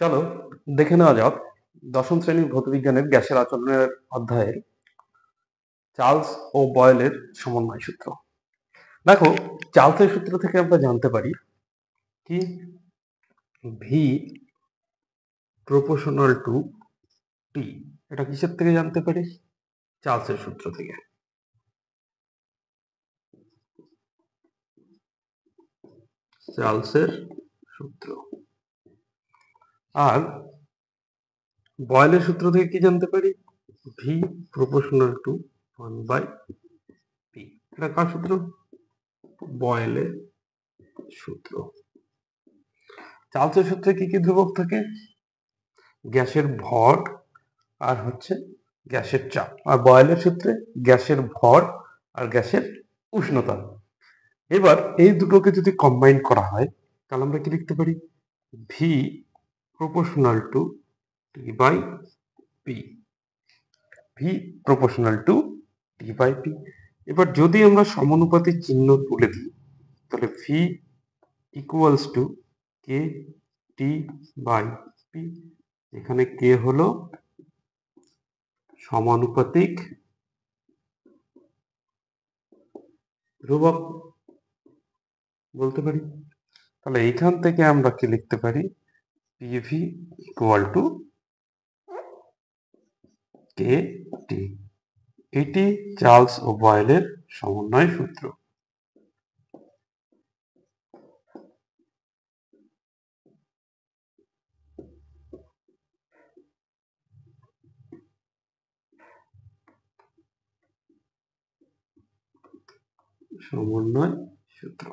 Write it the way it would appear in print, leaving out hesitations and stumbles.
চলো দেখে নেওয়া যাক দশম শ্রেণীর ভৌতবিজ্ঞানের গ্যাসের আচরণের অধ্যায়ের চার্লস ও বয়েলের সমন্বয় সূত্র। দেখো, চার্লসের সূত্র থেকে আমরা জানতে পারি কি ভি প্রপোর্শনাল টু টি। এটা কিসের থেকে জানতে পারি? চার্লসের সূত্র থেকে। চার্লসের সূত্র। আর বয়েলের সূত্র থেকে কি জানতে পারি? V proportional two 1/p। এটা কার সূত্র? বয়েলের সূত্র। চার্লসের সূত্রে কি কি ধ্রুবক থাকে? গ্যাসের ভর আর হচ্ছে গ্যাসের চাপ। আর বয়েলের সূত্রে গ্যাসের ভর আর গ্যাসের উষ্ণতা। এবার এই দুটোকে যদি কম্বাইন করা হয় তাহলে আমরা কি লিখতে পারি? V proportional to T by P. V proportional to T by P. এবার যদি আমরা সমানুপাতিক চিহ্ন তুলে দিই তাহলে V equals to K T by P. এখানে কে হলো সমানুপাতিক ধ্রুবক বলতে পারি। তাহলে এইখান থেকে আমরা কি লিখতে পারি? পিভি ইকুয়াল টু কে টি। এটি চার্লস ও বয়েলের সমন্বয় সূত্র। সমন্বয় সূত্র।